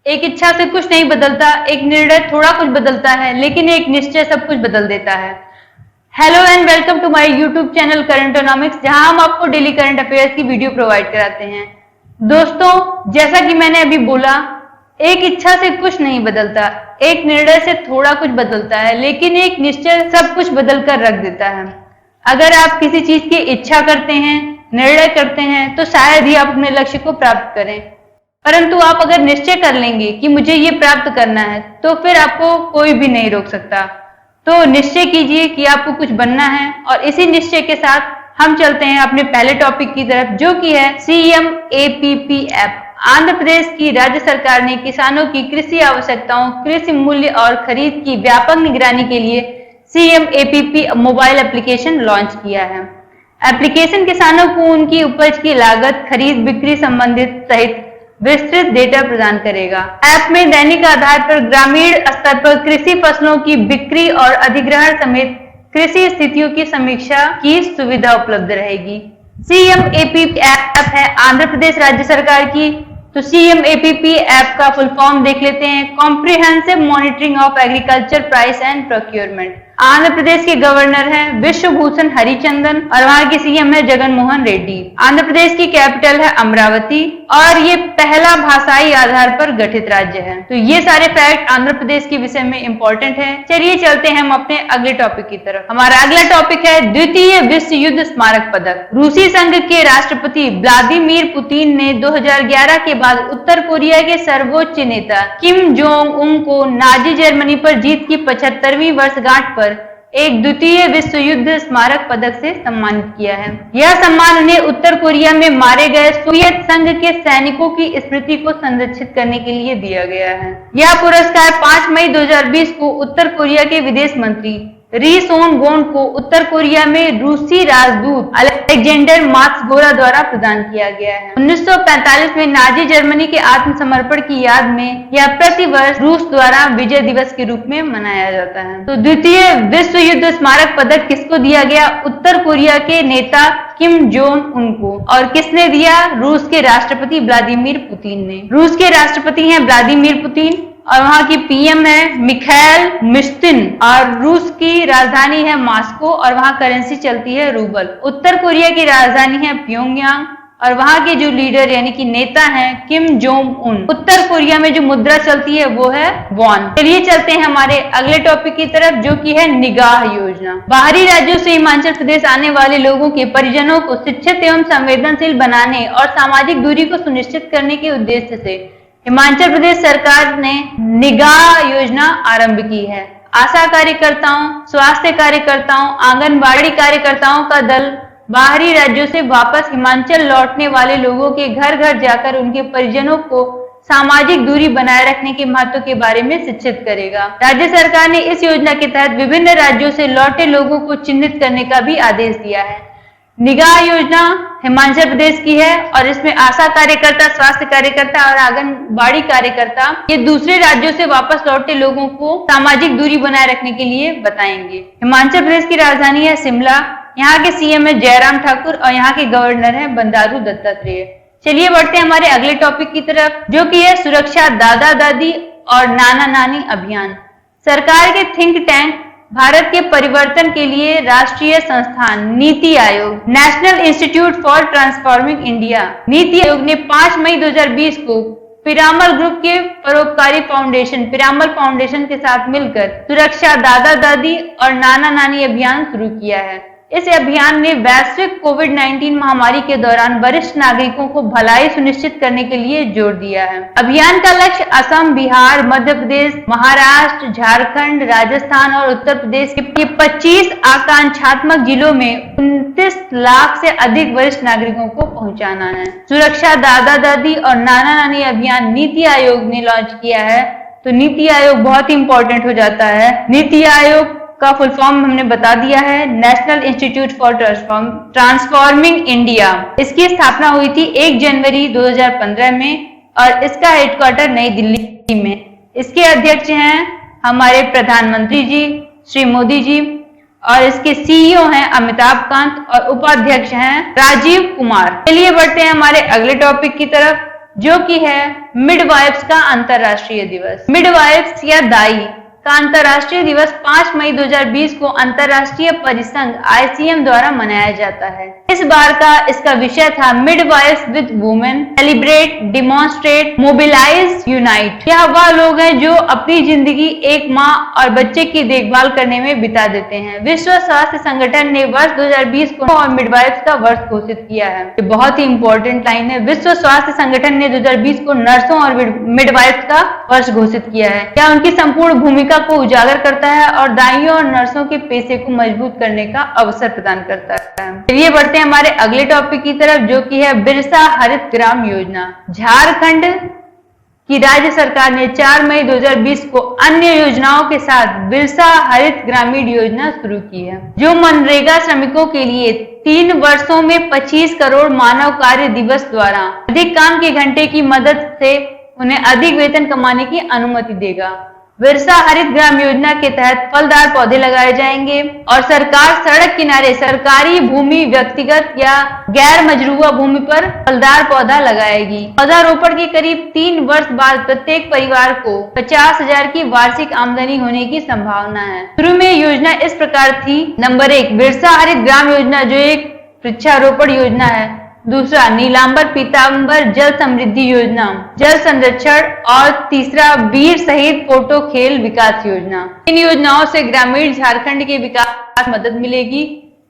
एक इच्छा से कुछ नहीं बदलता, एक निर्णय थोड़ा कुछ बदलता है, लेकिन एक निश्चय सब कुछ बदल देता है। Hello and welcome to my YouTube channel Currentonomics, जहां हम आपको डेली करंट अफेयर्स की वीडियो प्रोवाइड कराते हैं। दोस्तों, जैसा कि मैंने अभी बोला, एक इच्छा से कुछ नहीं बदलता, एक निर्णय से थोड़ा कुछ बदलता है, लेकिन एक निश्चय सब कुछ बदल कर रख देता है। अगर आप किसी चीज की इच्छा करते हैं, निर्णय करते हैं, तो शायद ही आप अपने लक्ष्य को प्राप्त करें। परंतु आप अगर निश्चय कर लेंगे कि मुझे ये प्राप्त करना है, तो फिर आपको कोई भी नहीं रोक सकता। तो निश्चय कीजिए कि आपको कुछ बनना है, और इसी निश्चय के साथ हम चलते हैं अपने पहले टॉपिक की तरफ, जो कि है CMAPP ऐप। आंध्र प्रदेश की राज्य सरकार ने किसानों की कृषि आवश्यकताओं, कृषि मूल्य और खरीद की व्यापक निगरानी के लिए CMAPP मोबाइल एप्लीकेशन लॉन्च किया है। एप्लीकेशन किसानों को उनकी उपज की लागत, खरीद बिक्री संबंधित सहित विस्तृत डेटा प्रदान करेगा। ऐप में दैनिक आधार पर ग्रामीण स्तर पर कृषि फसलों की बिक्री और अधिग्रहण समेत कृषि स्थितियों की समीक्षा की सुविधा उपलब्ध रहेगी। CMAPP ऐप है आंध्र प्रदेश राज्य सरकार की। तो CMAPP ऐप का फुल फॉर्म देख लेते हैं, comprehensive monitoring of agriculture price and procurement. Andhra Pradesh के गवर्नर हैं विश्वभूषण हरिचंदन, और वहां के CM है जगन मोहन रेड्डी। आंध्र प्रदेश की कैपिटल है अमरावती, और ये पहला भाषाई आधार पर गठित राज्य है। तो ये सारे फैक्ट आंध्र प्रदेश के विषय में इंपॉर्टेंट है। चलिए चलते हैं हम अपने अगले टॉपिक की तरफ। हमारा अगला टॉपिक है द्वितीय विश्व युद्ध स्मारक पदक। रूसी संघ के राष्ट्रपति व्लादिमीर पुतिन ने 2011 के बाद उत्तर कोरिया के सर्वोच्च नेता किम जोंग उन को नाजी जर्मनी पर जीत की 75वीं वर्षगांठ पर एक द्वितीय विश्व युद्ध स्मारक पदक से सम्मानित किया है। यह सम्मान उन्हें उत्तर कोरिया में मारे गए सोवियत संघ के सैनिकों की स्मृति को संरक्षित करने के लिए दिया गया है। यह पुरस्कार 5 मई 2020 को उत्तर कोरिया के विदेश मंत्री री सोन गोन को उत्तर कोरिया में रूसी राजदूत अलेक्जेंडर मात्सगोरा द्वारा प्रदान किया गया है। 1945 में नाजी जर्मनी के आत्मसमर्पण की याद में यह प्रतिवर्ष रूस द्वारा विजय दिवस के रूप में मनाया जाता है। तो द्वितीय विश्व युद्ध स्मारक पदक किसको दिया गया? उत्तर कोरिया के नेता किम जोंग उन को। और किसने दिया? रूस के राष्ट्रपति व्लादिमीर पुतिन ने। रूस के राष्ट्रपति हैं व्लादिमीर पुतिन, और वहां की PM है मिखाइल मिश्स्टिन, और रूस की राजधानी है मॉस्को, और वहां करेंसी चलती है रूबल। उत्तर कोरिया की राजधानी है प्योंगयांग, और वहां के जो लीडर यानी कि नेता हैं किम जोंग उन। उत्तर कोरिया में जो मुद्रा चलती है वो है वॉन। चलिए चलते हैं हमारे अगले टॉपिक की तरफ, जो कि है निगाह योजना। बाहरी राज्यों से हिमाचल प्रदेश आने वाले लोगों के परिजनों को शिक्षित एवं संवेदनशील बनाने और सामाजिक दूरी को सुनिश्चित करने के उद्देश्य से हिमाचल प्रदेश सरकार ने निगाह योजना आरंभ की है। आशा कार्यकर्ताओं, स्वास्थ्य कार्यकर्ताओं, आंगनबाड़ी कार्यकर्ताओं का दल बाहरी राज्यों से वापस हिमाचल लौटने वाले लोगों के घर घर जाकर उनके परिजनों को सामाजिक दूरी बनाए रखने के महत्व के बारे में शिक्षित करेगा। राज्य सरकार ने इस योजना के तहत विभिन्न राज्यों से लौटे लोगों को चिन्हित करने का भी आदेश दिया है। निगाह योजना हिमाचल प्रदेश की है, और इसमें आशा कार्यकर्ता, स्वास्थ्य कार्यकर्ता और आंगनबाड़ी कार्यकर्ता ये दूसरे राज्यों से वापस लौटे लोगों को सामाजिक दूरी बनाए रखने के लिए बताएंगे। हिमाचल प्रदेश की राजधानी है शिमला, यहाँ के CM है जयराम ठाकुर, और यहाँ के गवर्नर है बंडारू दत्तात्रेय। चलिए बढ़ते हैं हमारे अगले टॉपिक की तरफ, जो कि है सुरक्षा दादा दादी और नाना नानी अभियान। सरकार के थिंक टैंक भारत के परिवर्तन के लिए राष्ट्रीय संस्थान NITI Aayog, national institute for transforming India, NITI Aayog ने 5 मई 2020 को पिरामल ग्रुप के परोपकारी फाउंडेशन पिरामल फाउंडेशन के साथ मिलकर सुरक्षा दादा दादी और नाना नानी अभियान शुरू किया है। इस अभियान ने वैश्विक कोविड-19 महामारी के दौरान वरिष्ठ नागरिकों को भलाई सुनिश्चित करने के लिए जोर दिया है। अभियान का लक्ष्य असम, बिहार, मध्य प्रदेश, महाराष्ट्र, झारखंड, राजस्थान और उत्तर प्रदेश के 25 आकांक्षात्मक जिलों में 29 लाख से अधिक वरिष्ठ नागरिकों को पहुंचाना है। सुरक्षा दादा दादी और नाना नानी अभियान नीति आयोग ने लॉन्च किया है। तो नीति आयोग बहुत ही इंपॉर्टेंट हो जाता है। नीति आयोग का फुल फॉर्म हमने बता दिया है, national institute for transforming India. इसकी स्थापना हुई थी 1 जनवरी 2015 में, और इसका हेडक्वार्टर नई दिल्ली में। इसके अध्यक्ष हैं हमारे प्रधानमंत्री जी श्री मोदी जी, और इसके CEO हैं अमिताभ कांत, और उपाध्यक्ष हैं राजीव कुमार। चलिए बढ़ते हैं हमारे अगले टॉपिक की तरफ, जो कि है मिडवाइफ्स का अंतरराष्ट्रीय दिवस। मिडवाइफ्स या दाई का अंतरराष्ट्रीय दिवस 5 मई 2020 को अंतरराष्ट्रीय परिसंघ ICM द्वारा मनाया जाता है। इस बार का इसका विषय था midwives with women celebrate, demonstrate, mobilise, unite. यह वह लोग हैं जो अपनी जिंदगी एक माँ और बच्चे की देखभाल करने में बिता देते हैं। विश्व स्वास्थ्य संगठन ने वर्ष 2020 को और मिडवाइफ्स का वर्ष घोषित किया है। ये बहुत ही इंपॉर्टेंट लाइन है। विश्व स्वास्थ्य संगठन ने 2020 को नर्सों और मिडवाइफ्स का वर्ष घोषित किया है। क्या उनकी संपूर्ण भूमिका को उजागर करता है और दाइयों और नर्सों के पेशे को मजबूत करने का अवसर प्रदान करता है। चलिए बढ़ते हैं हमारे अगले टॉपिक की तरफ, जो कि है बिरसा हरित ग्राम योजना। झारखंड की राज्य सरकार ने 4 मई 2020 को अन्य योजनाओं के साथ बिरसा हरित ग्रामीण योजना शुरू की है, जो मनरेगा श्रमिकों के लिए 3 वर्षों में 25 करोड़ मानव कार्य दिवस द्वारा अधिक काम के घंटे की मदद से उन्हें अधिक वेतन कमाने की अनुमति देगा। बिरसा हरित ग्राम योजना के तहत फलदार पौधे लगाए जाएंगे और सरकार सड़क किनारे सरकारी भूमि, व्यक्तिगत या गैर मजरूआ भूमि पर फलदार पौधा लगाएगी। पौधारोपण के करीब 3 वर्ष बाद प्रत्येक परिवार को 50,000 की वार्षिक आमदनी होने की संभावना है। शुरू में योजना इस प्रकार थी। नंबर 1 बिरसा हरित ग्राम योजना, जो एक वृक्षारोपण योजना है। दूसरा नीलांबर पीतांबर जल समृद्धि योजना, जल संरक्षण। और तीसरा वीर शहीद पोटो खेल विकास योजना। इन योजनाओं से ग्रामीण झारखंड के विकास में मदद मिलेगी।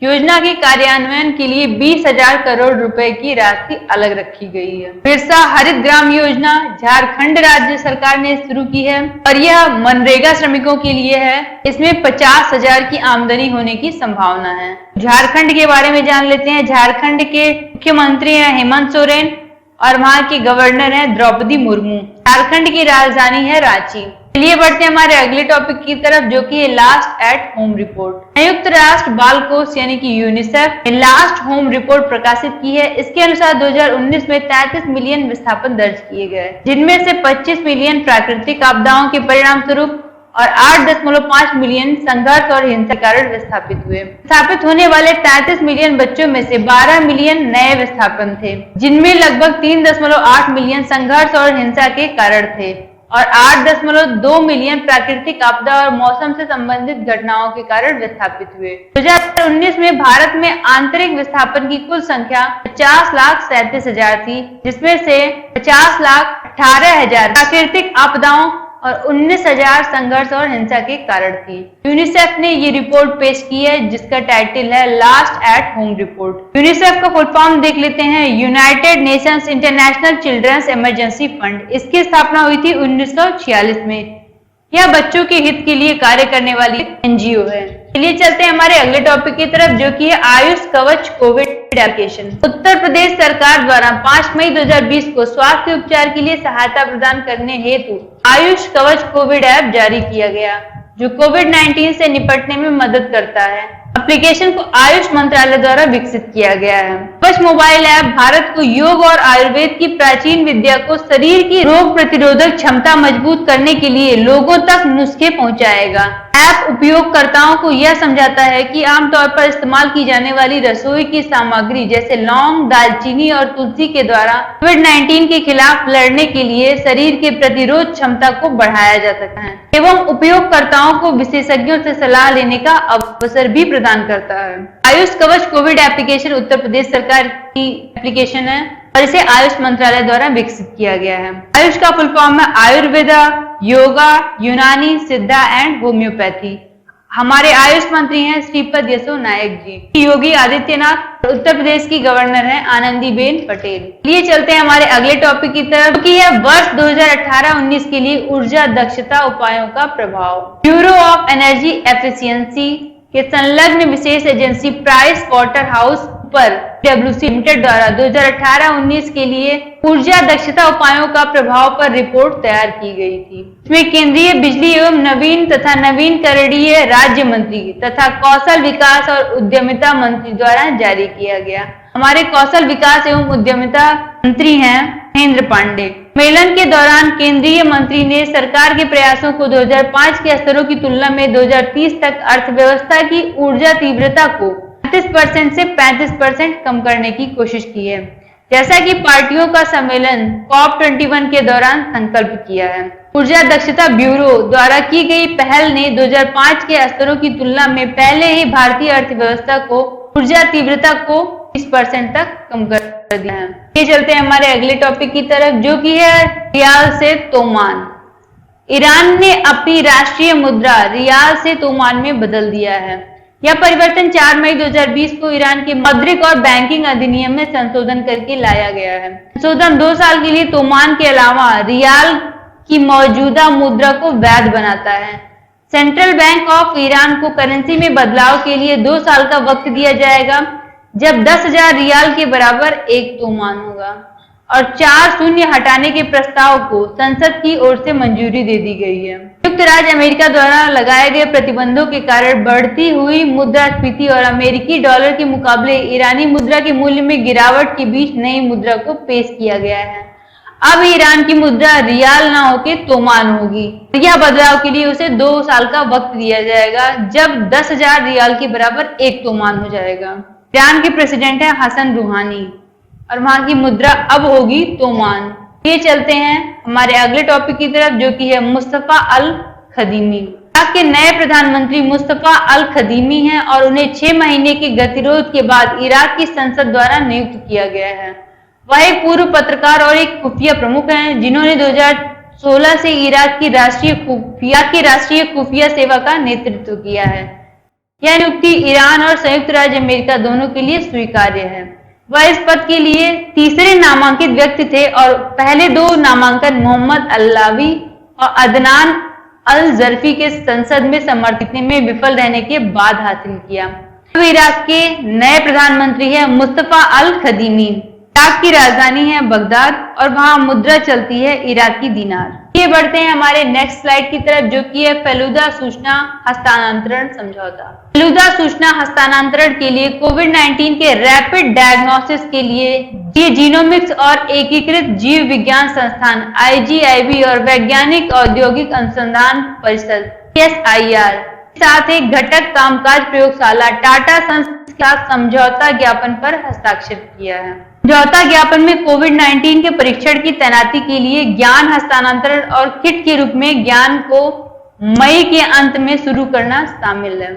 योजना के कार्यान्वयन के लिए 20,000 करोड़ रुपए की राशि अलग रखी गई है। बिरसा हरित ग्राम योजना झारखंड राज्य सरकार ने शुरू की है और यह मनरेगा श्रमिकों के लिए है। इसमें 50,000 की आमदनी होने की संभावना है। झारखंड के बारे में जान लेते हैं। झारखंड के मुख्यमंत्री हैं हेमंत सोरेन और वहां की गवर्नर हैं द्रौपदी मुर्मू। झारखंड की राजधानी है रांची। चलिए बढ़ते हैं हमारे अगले टॉपिक की तरफ, जो कि है लास्ट एट होम रिपोर्ट। संयुक्त राष्ट्र बाल कोष यानी कि यूनिसेफ ने लास्ट होम रिपोर्ट प्रकाशित की है। इसके अनुसार 2019 में 33 मिलियन विस्थापन दर्ज किए गए, जिनमें से 25 मिलियन प्राकृतिक आपदाओं के परिणाम स्वरूप और 8.5 मिलियन संघर्ष और हिंसा के कारण विस्थापित हुए। विस्थापित होने वाले 33 मिलियन बच्चों में से 12 मिलियन नए विस्थापन थे, जिनमें लगभग 3.8 मिलियन संघर्ष और हिंसा के कारण थे और 8.2 मिलियन प्राकृतिक आपदा और मौसम से संबंधित घटनाओं के कारण विस्थापित हुए। 2019 में भारत में आंतरिक विस्थापन की कुल संख्या 50,37,000 थी, जिसमें से 50,18,000 प्राकृतिक आपदाओं और 19,000 संघर्ष और हिंसा के कारण थी। यूनिसेफ ने ये रिपोर्ट पेश की है, जिसका टाइटल है last at home report. UNICEF का फुल फॉर्म देख लेते हैं, United Nations International Children's Emergency Fund. इसकी स्थापना हुई थी 1946 में। यह बच्चों के हित के लिए कार्य करने वाली NGO है। चलिए चलते हैं हमारे अगले टॉपिक की तरफ, जो कि है आयुष कवच कोविड एप्लीकेशन। उत्तर प्रदेश सरकार द्वारा 5 मई 2020 को स्वास्थ्य उपचार के लिए सहायता प्रदान करने हेतु आयुष कवच कोविड ऐप जारी किया गया, जो कोविड-19 से निपटने में मदद करता है। एप्लीकेशन को आयुष मंत्रालय द्वारा विकसित किया गया है। कवच मोबाइल ऐप भारत को योग और आयुर्वेद की प्राचीन विद्या को शरीर की रोग प्रतिरोधक क्षमता मजबूत करने के लिए लोगों तक नुस्खे पहुंचाएगा। ऐप उपयोगकर्ताओं को यह समझाता है कि आमतौर पर इस्तेमाल की जाने वाली रसोई की सामग्री जैसे लौंग, दालचीनी और तुलसी के द्वारा कोविड-19 के खिलाफ लड़ने के लिए शरीर के प्रतिरोध क्षमता को बढ़ाया जा सकता है एवं उपयोगकर्ताओं को विशेषज्ञों से सलाह लेने का अवसर भी प्रदान करता है। आयुष कवच कोविड एप्लीकेशन उत्तर प्रदेश सरकार की एप्लीकेशन है और इसे आयुष मंत्रालय द्वारा विकसित किया गया है। आयुष का फुल फॉर्म है आयुर्वेदा, योगा, यूनानी, सिद्धा एंड होम्योपैथी। हमारे आयुष मंत्री हैं श्रीपद यसो नायक जी। योगी आदित्यनाथ उत्तर प्रदेश की गवर्नर हैं आनंदीबेन पटेल। ये चलते हैं हमारे अगले टॉपिक की तरफ, जो कि है वर्ष 2018-19 के लिए ऊर्जा दक्षता उपायों का प्रभाव। ब्यूरो ऑफ एनर्जी एफिशिएंसी के संलग्न विशेष एजेंसी प्राइस वाटर हाउस पर PwC लिमिटेड द्वारा 2018-19 के लिए ऊर्जा दक्षता उपायों का प्रभाव पर रिपोर्ट तैयार की गई थी। इसमें केंद्रीय बिजली एवं नवीन तथा नवीनकरणीय राज्य मंत्री तथा कौशल विकास और उद्यमिता मंत्री द्वारा जारी किया गया। हमारे कौशल विकास एवं उद्यमिता मंत्री हैं महेंद्र पांडे। सम्मेलन के दौरान केंद्रीय मंत्री ने सरकार के प्रयासों को 2005 के स्तरों की तुलना में 2030 तक अर्थव्यवस्था की ऊर्जा तीव्रता को 35% से 35% कम करने की कोशिश की है। जैसा कि पार्टियों का सम्मेलन COP21 के दौरान संकल्प किया है। ऊर्जा दक्षता ब्यूरो द्वारा की गई पहल ने 2005 के स्तरों की तुलना में पहले ही भारतीय अर्थव्यवस्था को ऊर्जा तीव्रता को 20% तक कम कर दिया है। ये चलते हैं हमारे अगले टॉपिक की तरफ, जो कि है रियाल से तोमान। ईरान ने अपनी राष्ट्रीय मुद्रा रियाल से तोमान में बदल दिया है। यह परिवर्तन 4 मई 2020 को ईरान के मौद्रिक और बैंकिंग अधिनियम में संशोधन करके लाया गया है। संशोधन 2 साल के लिए तोमान के अलावा रियाल की मौजूदा मुद्रा को वैध बनाता है। सेंट्रल बैंक ऑफ ईरान को करेंसी में बदलाव के लिए 2 साल का वक्त दिया जाएगा, जब 10,000 रियाल के बराबर 1 तोमान होगा, और 4 शून्य हटाने के प्रस्ताव को संसद की ओर से मंजूरी दे दी गई है। संयुक्त राज्य अमेरिका द्वारा लगाए गए प्रतिबंधों के कारण बढ़ती हुई मुद्रास्फीति और अमेरिकी डॉलर के मुकाबले ईरानी मुद्रा के मूल्य में गिरावट के बीच नई मुद्रा को पेश किया गया है। अब ईरान की मुद्रा रियाल ना होकर तोमान होगी। यह बदलाव के लिए उसे 2 साल का वक्त दिया जाएगा, जब 10,000 रियाल के बराबर 1 तोमान हो जाएगा। ईरान के प्रेसिडेंट है हसन रूहानी और वहां की मुद्रा अब होगी तोमान। ये चलते हैं हमारे अगले टॉपिक की तरफ, जो कि है मुस्तफा अल खदीमी। इराक के नए प्रधानमंत्री मुस्तफा अल खदीमी हैं और उन्हें 6 महीने के गतिरोध के बाद इराक की संसद द्वारा नियुक्त किया गया है। वह एक पूर्व पत्रकार और एक खुफिया प्रमुख हैं, जिन्होंने 2016 से इराक की राष्ट्रीय खुफिया सेवा का नेतृत्व किया है। यह नियुक्ति ईरान और संयुक्त राज्य अमेरिका दोनों के लिए स्वीकार्य है। वह इस पद के लिए तीसरे नामांकित व्यक्ति थे और पहले 2 नामांकन मोहम्मद अल्लावी और अदनान अल जरफी के संसद में समर्थित में विफल रहने के बाद हासिल किया। अब इराक के नए प्रधानमंत्री है मुस्तफा अल खदीमी। इराक की राजधानी है बगदाद और वहां मुद्रा चलती है इराकी दिनार। ये बढ़ते हैं हमारे नेक्स्ट स्लाइड की तरफ, जो कि है फेलुदा सूचना हस्तांतरण समझौता। फेलुदा सूचना हस्तांतरण के लिए कोविड-19 के रैपिड डायग्नोसिस के लिए ये जीनोमिक्स और एकीकृत जीव विज्ञान संस्थान IGIB और वैज्ञानिक औद्योगिक अनुसंधान परिषद SIR साथ एक घटक कामकाज प्रयोगशाला टाटा सन्स के साथ समझौता ज्ञापन पर हस्ताक्षर किया है। समझौता ज्ञापन में कोविड-19 के परीक्षण की तैनाती के लिए ज्ञान हस्तांतरण और किट के रूप में ज्ञान को मई के अंत में शुरू करना शामिल है।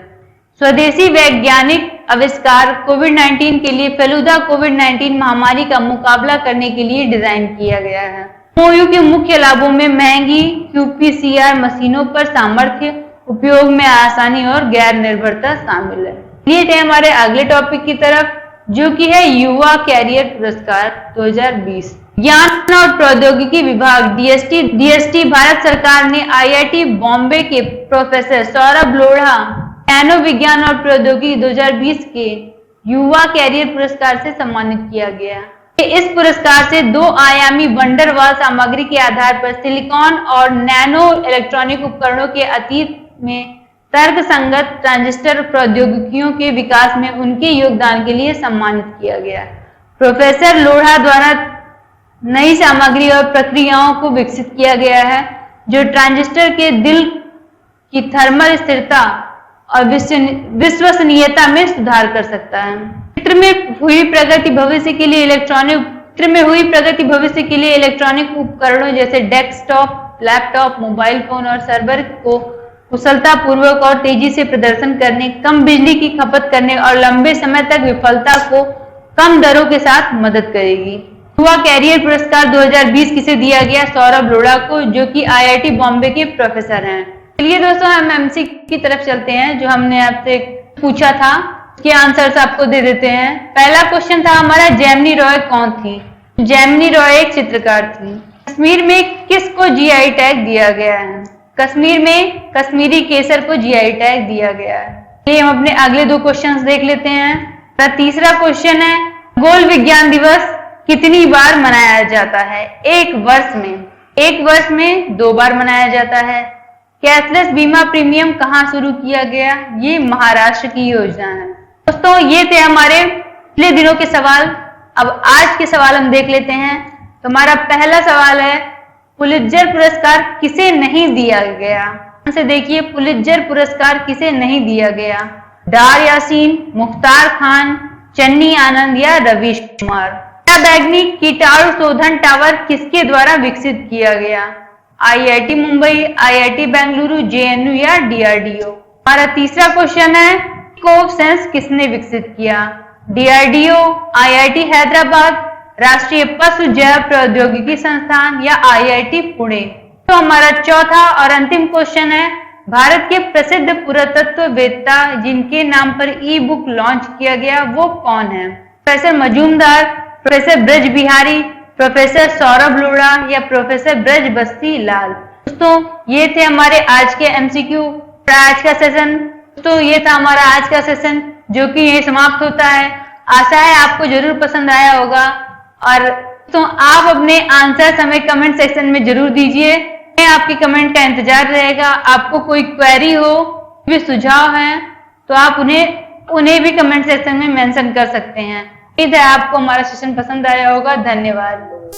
स्वदेशी वैज्ञानिक आविष्कार कोविड-19 के लिए फेलुदा कोविड-19 महामारी का मुकाबला करने के लिए डिजाइन किया गया है। MOU के मुख्य लाभों में महंगी qPCR मशीनों पर सामर्थ्य, उपयोग में आसानी और गैर निर्भरता शामिल है। ये थे हमारे अगले टॉपिक की तरफ, जो कि है युवा कैरियर पुरस्कार 2020। ज्ञान और प्रौद्योगिकी विभाग DST भारत सरकार ने IIT बॉम्बे के प्रोफेसर सौरभ लोढ़ा नैनो विज्ञान और प्रौद्योगिकी 2020 के युवा कैरियर पुरस्कार से सम्मानित किया गया। इस पुरस्कार से 2 आयामी वंडरवाल सामग्री के आधार पर सिलिकॉन और नैनो इलेक्ट्रॉनिक उपकरणों के अतीत में तर्कसंगत ट्रांजिस्टर प्रौद्योगिकियों के विकास में उनके योगदान के लिए सम्मानित किया गया। प्रोफेसर लोढ़ा द्वारा नई सामग्री और प्रक्रियाओं को विकसित किया गया है, जो ट्रांजिस्टर के दिल की थर्मल स्थिरता और विश्वसनीयता में सुधार कर सकता है। क्षेत्र में हुई प्रगति भविष्य के लिए इलेक्ट्रॉनिक उपकरणों जैसे डेस्कटॉप, लैपटॉप, मोबाइल फोन और सर्वर को कुशलता पूर्वक और तेजी से प्रदर्शन करने, कम बिजली की खपत करने और लंबे समय तक विफलता को कम दरों के साथ मदद करेगी। युवा कैरियर पुरस्कार 2020 किसे दिया गया? सौरभ लोढ़ा को, जो कि IIT बॉम्बे के प्रोफेसर हैं। चलिए दोस्तों, हम MC की तरफ चलते हैं, जो हमने आपसे पूछा था, उसके आंसर्स आपको दे देते हैं। पहला क्वेश्चन था हमारा, जेमिनी रॉय कौन थी? जेमिनी रॉय एक चित्रकार थी। कश्मीर में किसको GI टैग दिया गया है? कश्मीर में कश्मीरी केसर को GI टैग दिया गया है। चलिए हम अपने अगले 2 क्वेश्चंस देख लेते हैं। तीसरा क्वेश्चन है, खगोल विज्ञान दिवस कितनी बार मनाया जाता है? 1 वर्ष में। 1 वर्ष में 2 बार मनाया जाता है। कैशलेस बीमा प्रीमियम कहाँ शुरू किया गया? ये महाराष्ट्र की योजना है। दोस्तों, ये थे हमारे पिछले दिनों के सवाल। अब आज के सवाल हम देख लेते हैं। तो हमारा पहला सवाल है, पुलित्जर पुरस्कार किसे नहीं दिया गया? से देखिए, पुलित्जर पुरस्कार किसे नहीं दिया गया? डार यासीन, मुख्तार खान, चन्नी आनंद या रवीश कुमार? बैगनी कीटाणु शोधन टावर किसके द्वारा विकसित किया गया? IIT Mumbai, IIT Bengaluru, JNU या डीआरडीओ? हमारा तीसरा क्वेश्चन है, कोवसेंस किसने विकसित किया? डीआरडीओ, आईआईटी हैदराबाद, राष्ट्रीय पशु जैव प्रौद्योगिकी संस्थान या आईआईटी पुणे? तो हमारा चौथा और अंतिम क्वेश्चन है, भारत के प्रसिद्ध पुरातत्ववेत्ता जिनके नाम पर ई बुक लॉन्च किया गया वो कौन है? Professor Majumdar, professor Braj Bihari, professor Saurabh Lodha या प्रोफेसर ब्रज बस्ती लाल? दोस्तों ये थे हमारे आज के एमसीक्यू, आज का सेशन। तो ये था हमारा आज का सेशन जो कि यही समाप्त होता है। आशा है आपको जरूर पसंद आया होगा और तो आप अपने आंसर हमें कमेंट सेक्शन में जरूर दीजिए। आपकी कमेंट का इंतजार रहेगा। आपको कोई क्वेरी हो, भी सुझाव है तो आप उन्हें भी कमेंट सेक्शन में मेंशन कर सकते हैं। उम्मीद है आपको हमारा सेशन पसंद आया होगा। धन्यवाद।